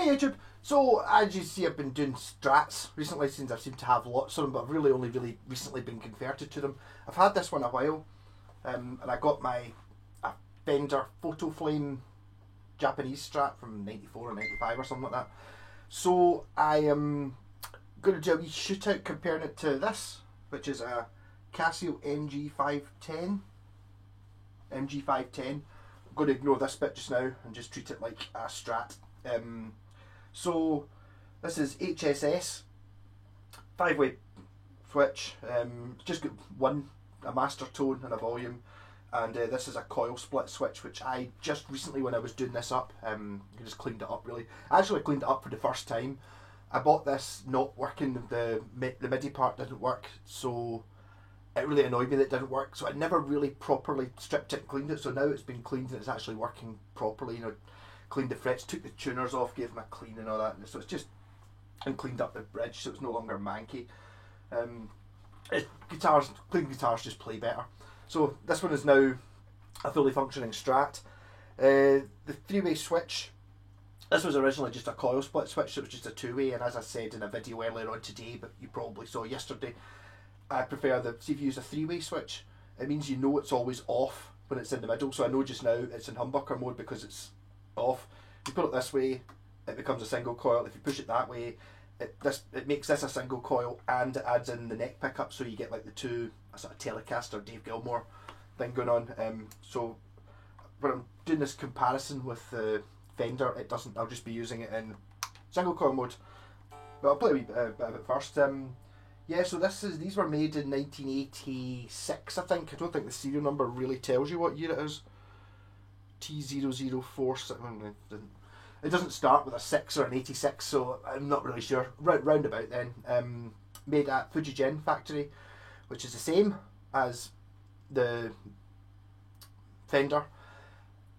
Hey YouTube! So, as you see, I've been doing Strats recently since I seem to have lots of them, but I've only really recently been converted to them. I've had this one a while, and I got a Fender Photoflame Japanese Strat from 94 or 95 or something like that. So, I am going to do a wee shootout comparing it to this, which is a Casio MG510. I'm going to ignore this bit just now and just treat it like a Strat. So this is HSS 5-way switch, just got a master tone and a volume, and this is a coil split switch, which I just recently, when I was doing this up, I just cleaned it up really. I actually cleaned it up for the first time. I bought this not working, the MIDI part didn't work, so it really annoyed me that it didn't work, so I never really properly stripped it and cleaned it. So now it's been cleaned and it's actually working properly, you know. Cleaned the frets, took the tuners off, gave them a clean and all that, so it's just, and cleaned up the bridge so it's no longer manky. Clean guitars just play better. So this one is now a fully functioning Strat. The 3-way switch, this was originally just a coil split switch, so it was just a 2-way, and as I said in a video earlier on today, but you probably saw yesterday, I prefer see if you use a 3-way switch, it means you know it's always off when it's in the middle. So I know just now it's in humbucker mode because it's off. If you put it this way, it becomes a single coil. If you push it that way, it makes this a single coil, and it adds in the neck pickup, so you get like a sort of Telecaster Dave Gilmour thing going on. So when I'm doing this comparison with the Fender, it doesn't. I'll just be using it in single coil mode. But I'll play a wee bit of it first. Yeah, so these were made in 1986, I think. I don't think the serial number really tells you what year it is. T0047. It doesn't start with a 6 or an 86, so I'm not really sure. Round about then. Made at Fujigen factory, which is the same as the Fender.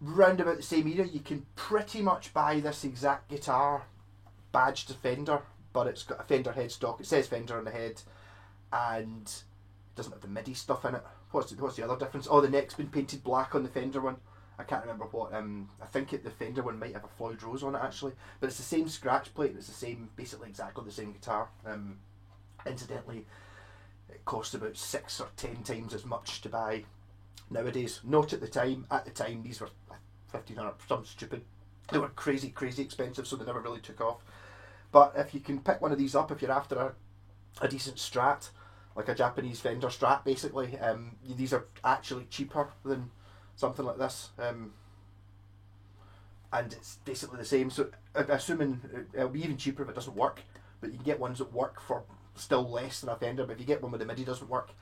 Round about the same era, you can pretty much buy this exact guitar badged to Fender, but it's got a Fender headstock. It says Fender on the head, and it doesn't have the MIDI stuff in it. What's the other difference? Oh, the neck's been painted black on the Fender one. I can't remember what. I think the Fender one might have a Floyd Rose on it actually, but it's the same scratch plate. It's the same, basically exactly the same guitar. Incidentally, it cost about 6 or 10 times as much to buy nowadays. Not at the time. At the time, these were $1,500, something stupid. They were crazy expensive, so they never really took off. But if you can pick one of these up, if you're after a decent Strat, like a Japanese Fender Strat, basically, these are actually cheaper than something like this, and it's basically the same. So assuming it'll be even cheaper if it doesn't work, but you can get ones that work for still less than a Fender. But if you get one with the MIDI doesn't work,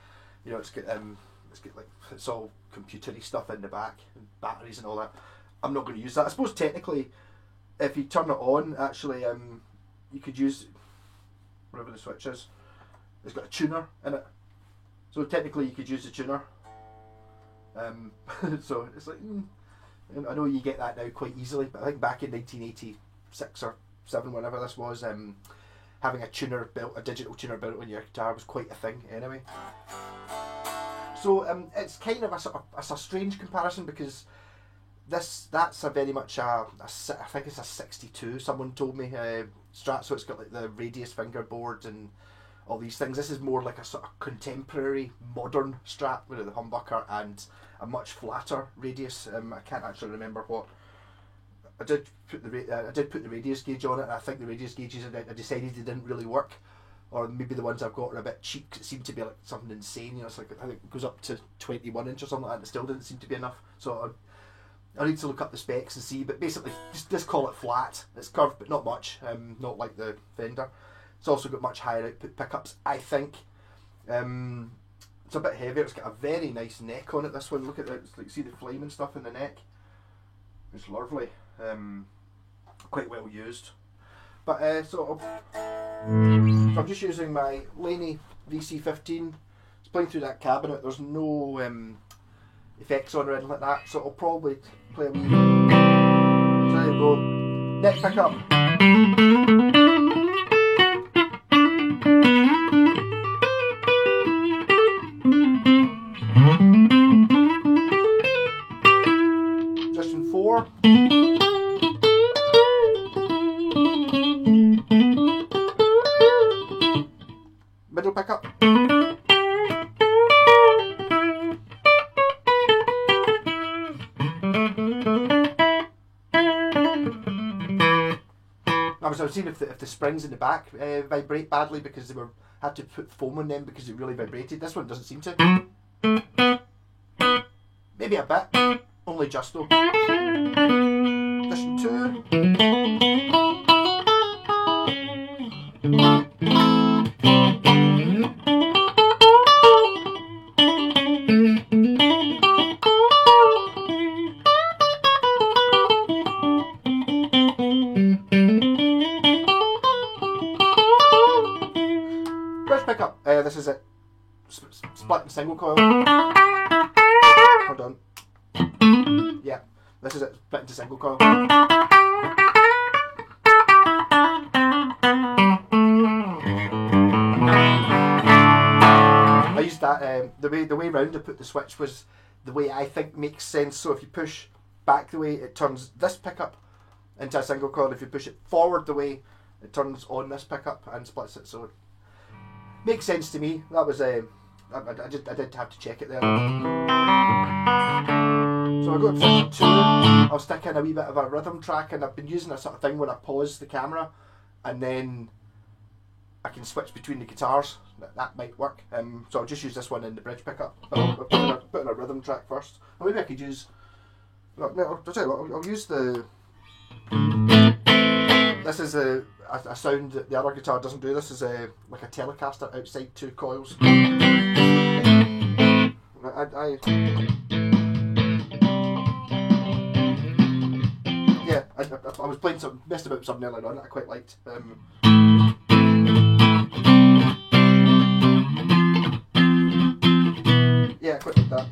you know, it's got like, it's all computery stuff in the back and batteries and all that. I'm not going to use that. I suppose technically, if you turn it on, actually, you could use whatever the switch is. It's got a tuner in it, so technically you could use the tuner. So it's like, I know you get that now quite easily, but I think back in 1986 or 7, whenever this was, having a digital tuner built on your guitar was quite a thing anyway. So it's kind of a strange comparison, because that's a very much I think it's a 62, someone told me, Strat, so it's got like the radius fingerboard and all these things. This is more like a sort of contemporary modern Strat with the humbucker and a much flatter radius. I can't actually remember what. I did put the radius gauge on it, and I think the radius gauges I decided they didn't really work, or maybe the ones I've got are a bit cheap because it seemed to be like something insane. You know, it's like, I think it goes up to 21 inch or something like that, and it still didn't seem to be enough. So I need to look up the specs and see, but basically just call it flat. It's curved but not much, not like the Fender. It's also got much higher output pickups, I think. It's a bit heavier. It's got a very nice neck on it, this one. Look at it. It's like, see the flame and stuff in the neck? It's lovely. Quite well used. But so I'm just using my Laney VC15. It's playing through that cabinet. There's no effects on or anything like that, so I'll probably play a wee. So there you go. Neck pickup. Just in 4. was seeing if the springs in the back vibrate badly because they had to put foam on them because it really vibrated. This one doesn't seem to. Maybe a bit, only just though. Edition 2. Bridge pickup. This is it. Split and single coil. Hold on. Yeah, this is it. Split into single coil. I used that. The way round I put the switch was the way I think makes sense. So if you push back the way, it turns this pickup into a single coil. If you push it forward the way, it turns on this pickup and splits it. So it makes sense to me. That was I did have to check it there. So I go to position 2. I'll stick in a wee bit of a rhythm track, and I've been using a sort of thing where I pause the camera and then I can switch between the guitars. That might work. So I'll just use this one in the bridge pickup. But I'll put in a rhythm track first. Or maybe I could use. No, I'll tell you what, I'll use the. This is a sound that the other guitar doesn't do. This is like a Telecaster outside 2 coils. I was playing messed about with something earlier on that I quite liked. Yeah, I quite like that.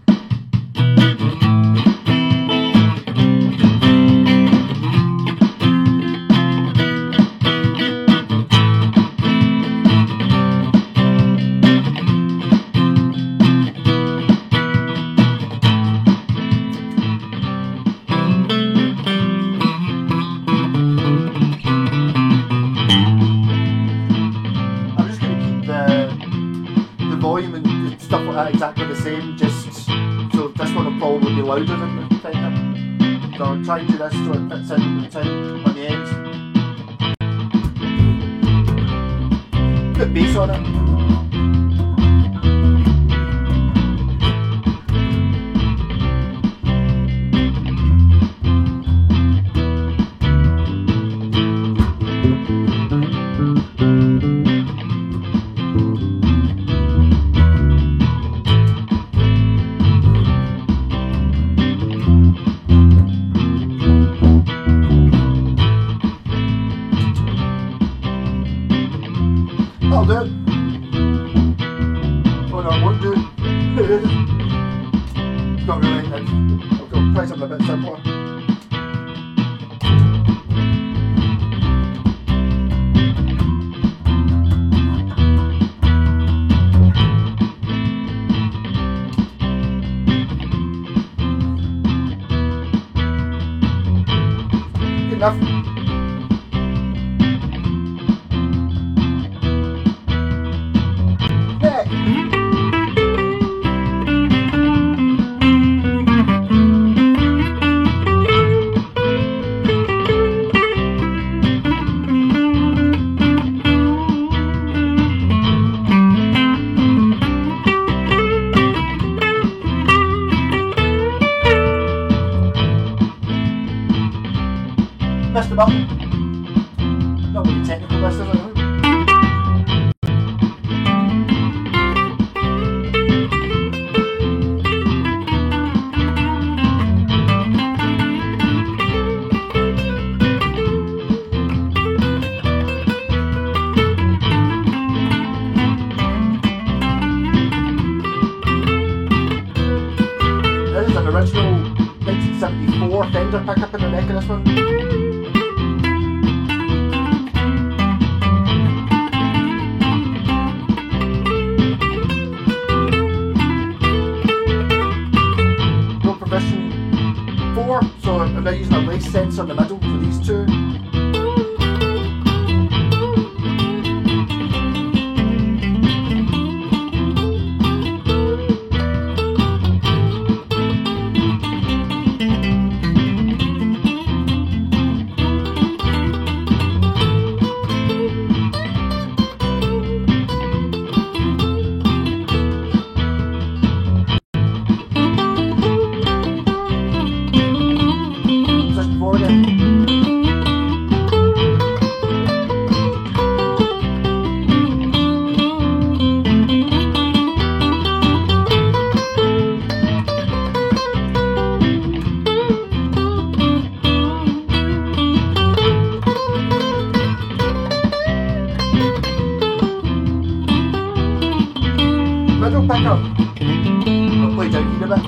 Exactly the same, just so this one will probably be louder than the Titan. So I'll try and do this so it fits in the Titan on the ends. Put bass on it. That'll do it. Oh no, it won't do. It's not really. I'll try something a bit simpler. Good enough. Missed the button. Not really technical, this is it? This is an original 1974 Fender pickup in the neck of this one. Position 4, so I'm now using a lace sensor in the middle for these two. Middle pickup. I'll play down here a bit.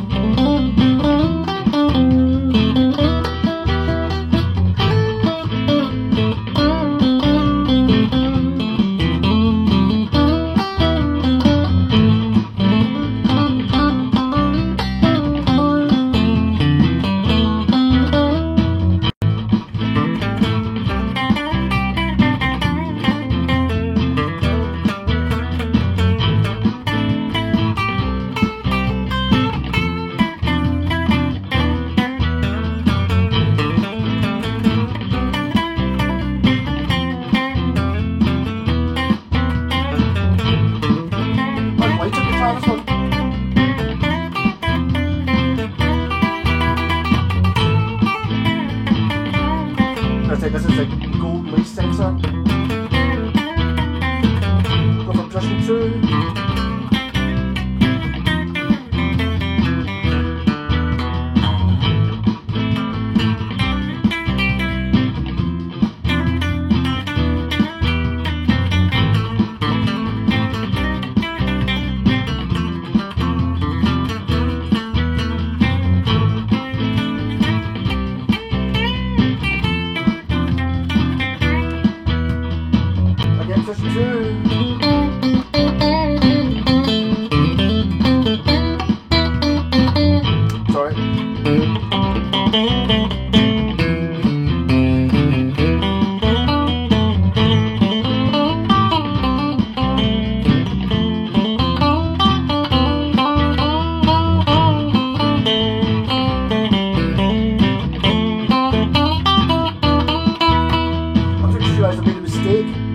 This is a gold lace sensor. Go for position 2.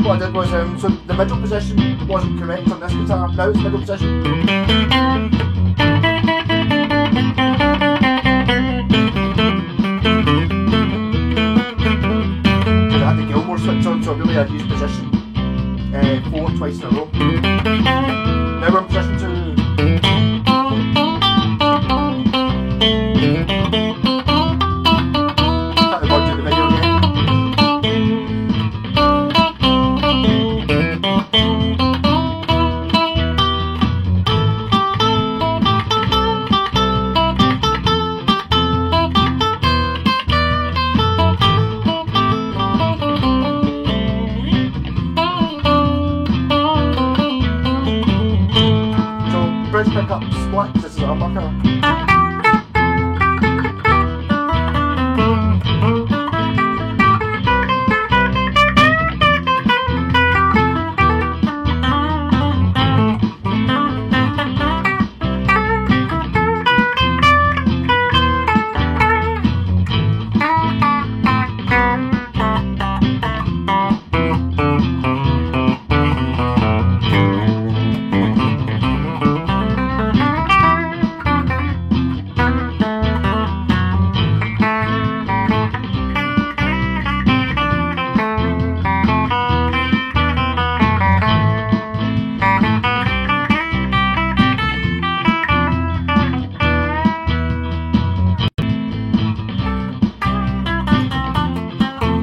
What I did was, so the middle position wasn't correct on this guitar, now it's middle position. I had the Gilmore switch on, so really I'd used position 4 twice in a row. Now we're in position 2. Bridge pickup split, this is a humbucker.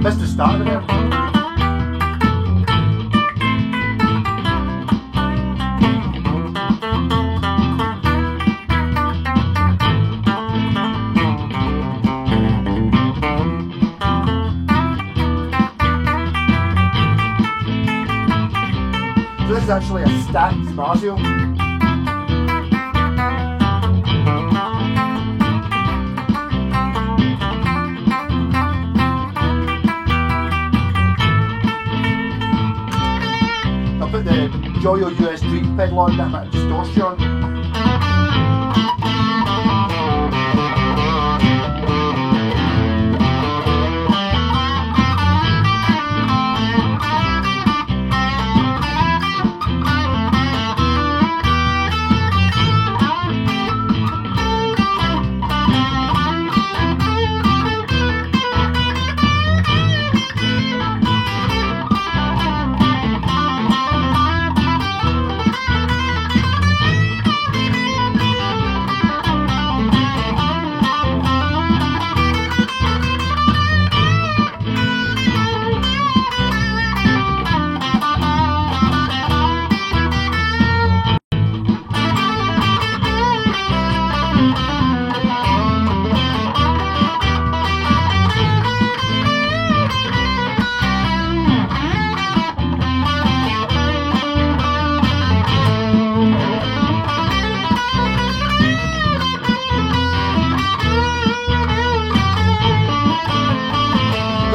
Missed the start of it. So this is actually a stacked Marzio. I'll put the Joyo US Dream pedal on, that bit of distortion.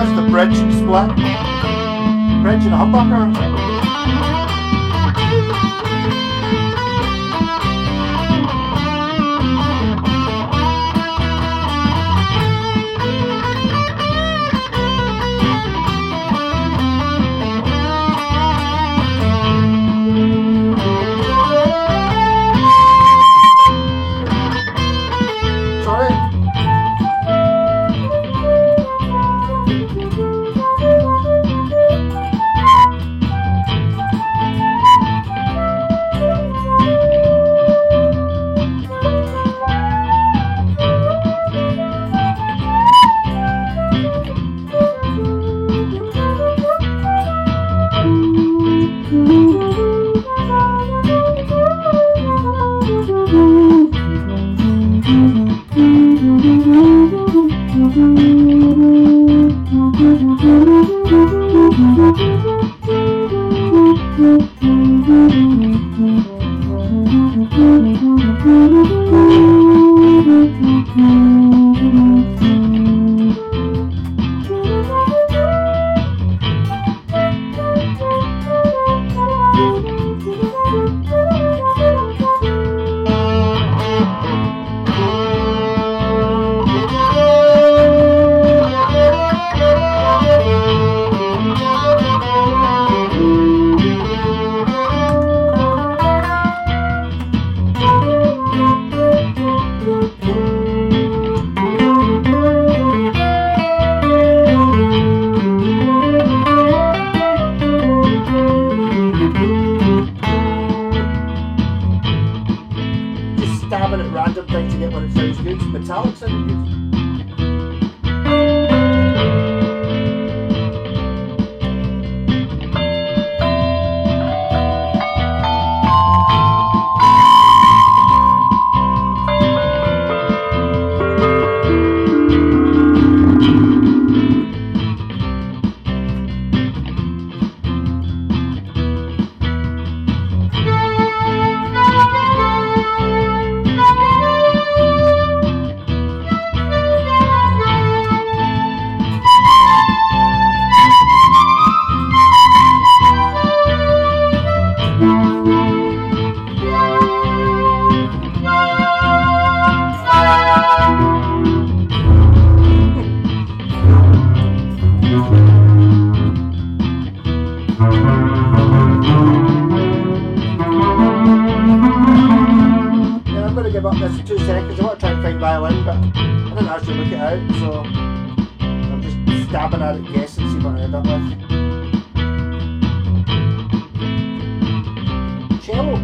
That's the bridge split. Bridge and a humbucker. Stabbing at random things to get when it sounds good. Metallic sounding good. Give up this 2 seconds. I want to try and find violin, but I didn't actually look it out, so I'm just stabbing at it, guessing, see what I end up with. Cello.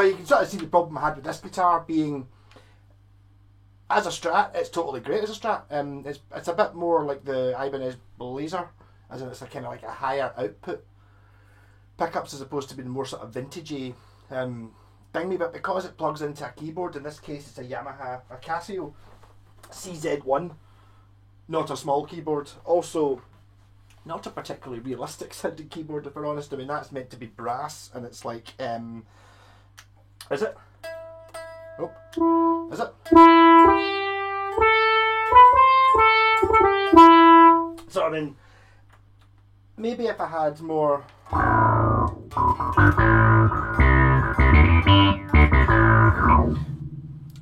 you can sort of see the problem I had with this guitar being, as a Strat, it's totally great as a Strat. It's a bit more like the Ibanez Blazer, as in it's a kind of like a higher output pickups as opposed to being more sort of vintagey thingy. But because it plugs into a keyboard, in this case it's a Yamaha, a Casio CZ1, not a small keyboard. Also, not a particularly realistic sounding keyboard, if we're honest. I mean, that's meant to be brass, and it's like, is it? Oh, is it? So I mean, maybe if I had more.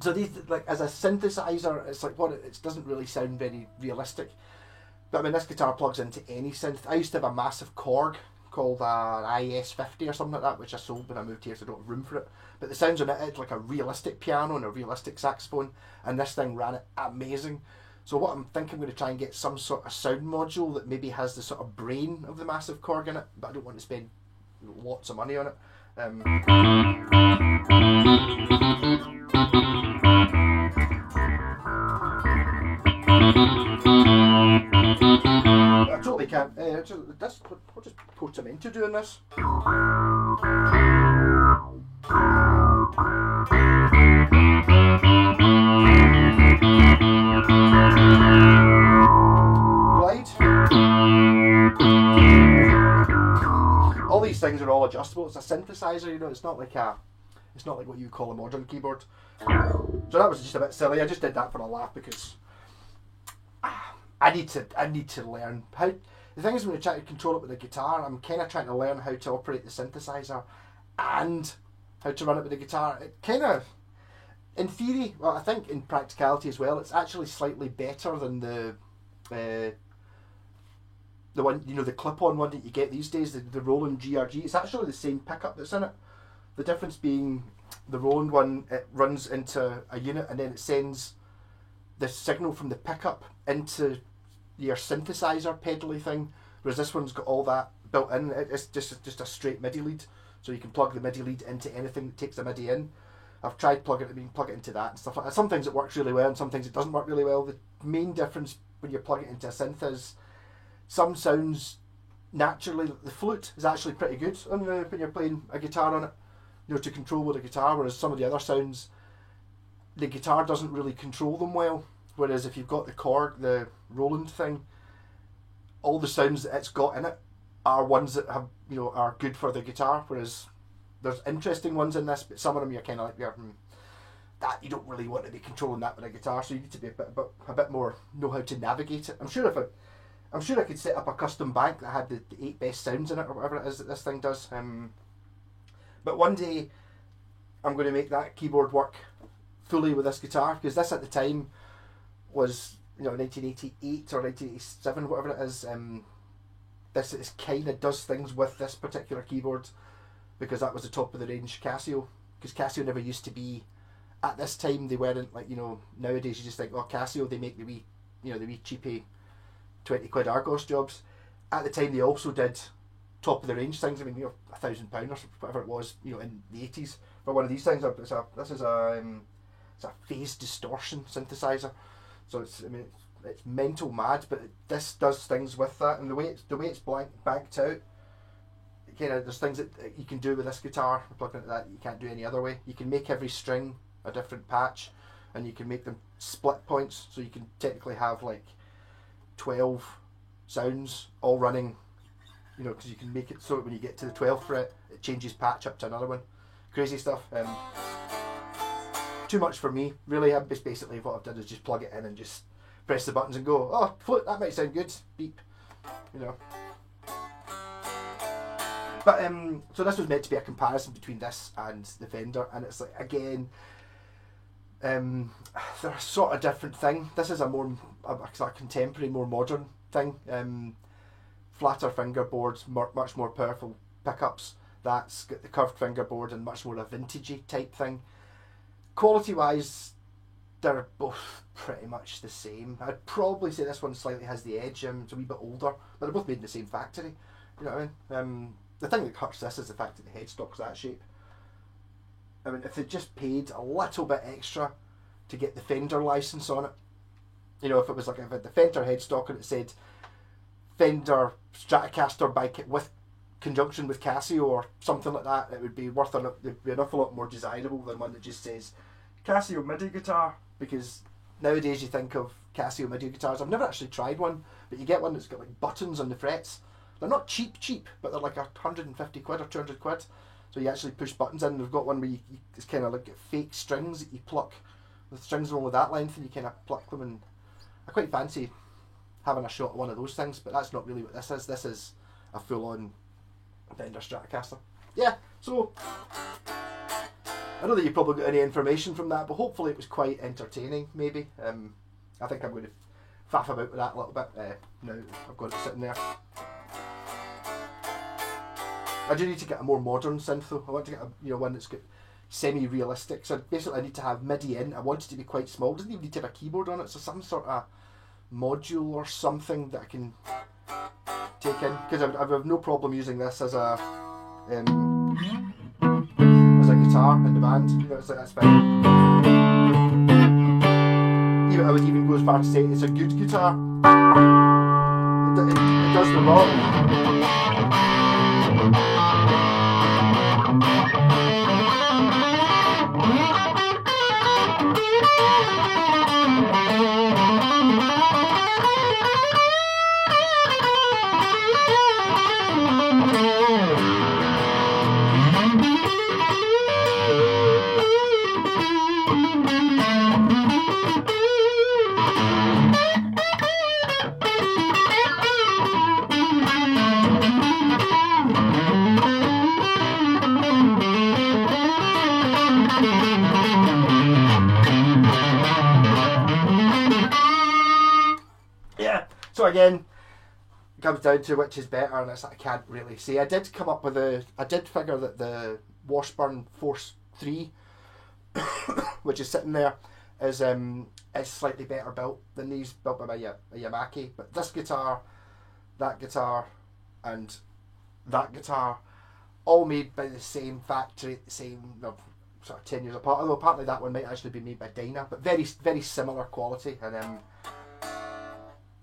So these, like, as a synthesizer, it's like what it doesn't really sound very realistic. But I mean, this guitar plugs into any synth. I used to have a massive Korg called an IS-50 or something like that, which I sold when I moved here, so I don't have room for it. But the sounds on it, it's like a realistic piano and a realistic saxophone, and this thing ran it amazing. So what I'm thinking, I'm going to try and get some sort of sound module that maybe has the sort of brain of the massive Korg in it, but I don't want to spend lots of money on it. I totally can't. I'll just put him into doing this. Glide. All these things are all adjustable. It's a synthesizer, you know. It's not like what you call a modern keyboard. So that was just a bit silly. I just did that for a laugh because I need to learn how. The thing is, when you try to control it with the guitar, I'm kind of trying to learn how to operate the synthesizer and how to run it with the guitar. It kind of, in theory, well, I think in practicality as well, it's actually slightly better than the one, you know, the clip-on one that you get these days, the Roland GRG. It's actually the same pickup that's in it. The difference being the Roland one, it runs into a unit and then it sends the signal from the pickup into your synthesizer pedally thing, whereas this one's got all that built in. It's just a straight MIDI lead, so you can plug the MIDI lead into anything that takes the MIDI in. I've tried plug it into that and stuff like that. Some things it works really well and some things it doesn't work really well. The main difference when you plug it into a synth is some sounds naturally, the flute is actually pretty good on when you're playing a guitar on it, you know, to control with a guitar, whereas some of the other sounds, the guitar doesn't really control them well. Whereas if you've got the Korg, the Roland thing, all the sounds that it's got in it are ones that have, you know, are good for the guitar. Whereas there's interesting ones in this, but some of them you're kind of like, that you don't really want to be controlling that with a guitar. So you need to be a bit more know how to navigate it. I'm sure I could set up a custom bank that had the 8 best sounds in it or whatever it is that this thing does. But one day I'm going to make that keyboard work fully with this guitar, because this at the time was, you know, 1988 or 1987, whatever it is. This is kind of does things with this particular keyboard because that was the top of the range Casio. Because Casio never used to be, at this time they weren't like, you know, nowadays you just think, oh, Casio, they make the wee cheapy 20 quid Argos jobs. At the time they also did top of the range things. I mean, you know, £1,000 or whatever it was, you know, in the 80s for one of these things. This is a phase distortion synthesizer. So it's mental mad, but this does things with that, and the way it's banked out, kind of, there's things that you can do with this guitar, plugged into that you can't do any other way. You can make every string a different patch, and you can make them split points, so you can technically have like 12 sounds all running, you know, because you can make it so that when you get to the 12th fret, it changes patch up to another one. Crazy stuff. Too much for me, really. Basically what I've done is just plug it in and just press the buttons and go, oh, flute, that might sound good, beep, you know. But so this was meant to be a comparison between this and the Fender, and it's like, again, they're a sort of different thing. This is a contemporary, more modern thing. Flatter fingerboards, much more powerful pickups. That's got the curved fingerboard and much more a vintagey type thing. Quality wise, they're both pretty much the same. I'd probably say this one slightly has the edge. It's a wee bit older, but they're both made in the same factory. You know what I mean? The thing that hurts this is the fact that the headstock's that shape. I mean, if they just paid a little bit extra to get the Fender license on it, you know, if it was like if it had the Fender headstock and it said Fender Stratocaster by with conjunction with Casio or something like that, it would be worth it'd be an awful lot more desirable than one that just says Casio MIDI guitar. Because nowadays you think of Casio MIDI guitars. I've never actually tried one, but you get one that's got like buttons on the frets. They're not cheap, but they're like £150 or £200. So you actually push buttons in. They've got one where it's kind of like fake strings that you pluck. The strings are only that length, and you kind of pluck them. And I quite fancy having a shot at one of those things, but that's not really what this is. This is a full-on Fender Stratocaster. Yeah, so I know that you probably got any information from that, but hopefully it was quite entertaining, maybe. I think I'm going to faff about with that a little bit now I've got it sitting there. I do need to get a more modern synth though. I want to get one that's got semi-realistic. So basically I need to have MIDI in. I want it to be quite small. It doesn't even need to have a keyboard on it, so some sort of module or something that I can take in. Because I have no problem using this as a guitar in the band. You know, it's like, that's fine. I would even go as far as to say it's a good guitar. It does the rock. So again, it comes down to which is better, and I can't really say. I did come up with I did figure that the Washburn Force 3, which is sitting there, is slightly better built than these built by a Yamaki. But this guitar, that guitar, and that guitar, all made by the same factory, the same, sort of 10 years apart. Although apparently that one might actually be made by Dyna, but very, very similar quality. And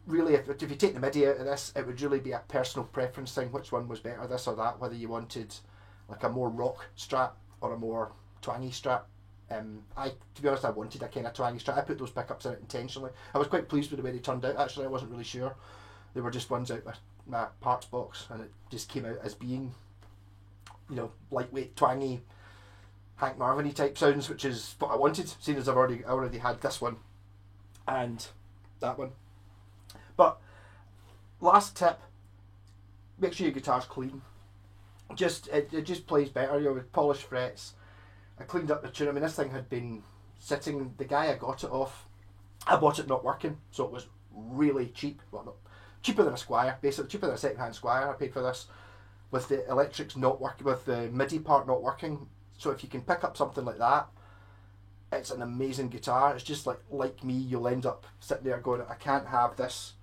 really, if you take the MIDI out of this, it would really be a personal preference thing, which one was better, this or that, whether you wanted like a more rock Strat or a more twangy Strat. To be honest, I wanted a kind of twangy Strat. I put those pickups in it intentionally. I was quite pleased with the way they turned out. Actually, I wasn't really sure. They were just ones out of my parts box, and it just came out as being, lightweight, twangy, Hank Marvin-y type sounds, which is what I wanted, seeing as I already had this one and that one. But last tip, make sure your guitar's clean. It just plays better, with polished frets. I cleaned up the tune. I mean, this thing had been sitting. The guy I got it off, I bought it not working, so it was really cheap. Well, not cheaper than a Squier, basically cheaper than a second-hand Squier. I paid for this, with the electrics not working, with the MIDI part not working. So if you can pick up something like that, it's an amazing guitar. It's just like me, you'll end up sitting there going, I can't have this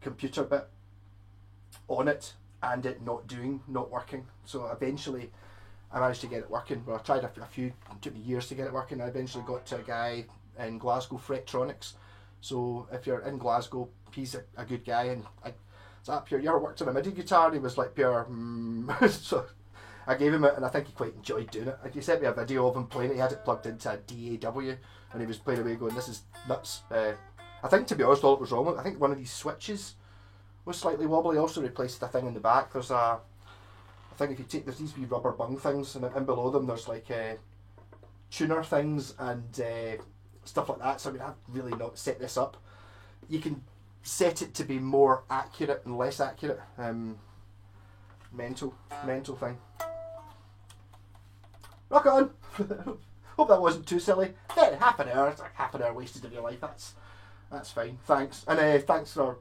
computer bit on it and it not working. So eventually I managed to get it working. Well, I tried a few, it took me years to get it working. I eventually got to a guy in Glasgow, Frettronics. So if you're in Glasgow, he's a good guy, and you ever worked on a MIDI guitar? And he was like pure so I gave him it, and I think he quite enjoyed doing it. Like, he sent me a video of him playing it. He had it plugged into a DAW, and he was playing away going, this is nuts. I think, to be honest, all it was wrong with it, I think one of these switches was slightly wobbly. I also replaced the thing in the back. There's I think if you take, there's these wee rubber bung things, and in below them there's like tuner things and stuff like that. So I mean, I've really not set this up. You can set it to be more accurate and less accurate. Mental thing. Rock on! Hope that wasn't too silly. Yeah, half an hour. It's like half an hour wasted of your life. That's fine. Thanks. And thanks for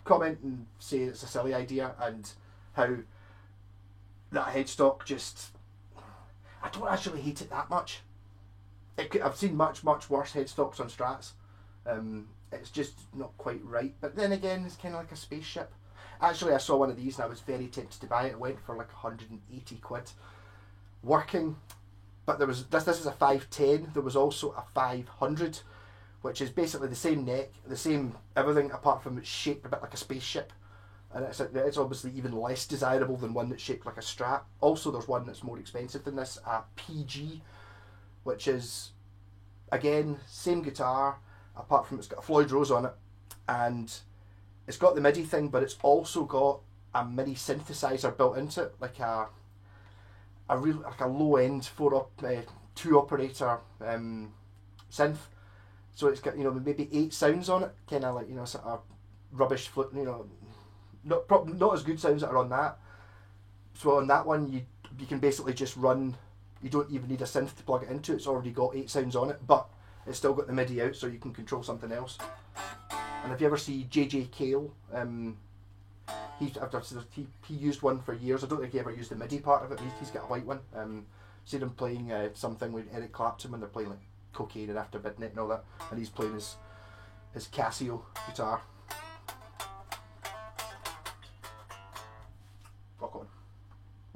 commenting and saying it's a silly idea, and how that headstock just... I don't actually hate it that much. I've seen much worse headstocks on Strats. It's just not quite right. But then again, it's kind of like a spaceship. Actually, I saw one of these and I was very tempted to buy it. It went for like 180 quid. Working, but there was this is a 510. There was also a 500, which is basically the same neck, the same everything, apart from it's shaped a bit like a spaceship. And it's obviously even less desirable than one that's shaped like a Strat. Also, there's one that's more expensive than this, a PG, which is, again, same guitar, apart from it's got a Floyd Rose on it, and it's got the MIDI thing, but it's also got a MIDI synthesizer built into it, like a low end two operator synth. So it's got, you know, maybe 8 sounds on it, kind of like, you know, sort of rubbish flute, you know. Not as good sounds that are on that. So on that one, you can basically just run. You don't even need a synth to plug it into. It's already got 8 sounds on it, but it's still got the MIDI out, so you can control something else. And if you ever see JJ Cale, he used one for years. I don't think he ever used the MIDI part of it. He's got a white one. Seen him playing something with Eric Clapton when they're playing like Cocaine and After Midnight and all that, and he's playing his Casio guitar.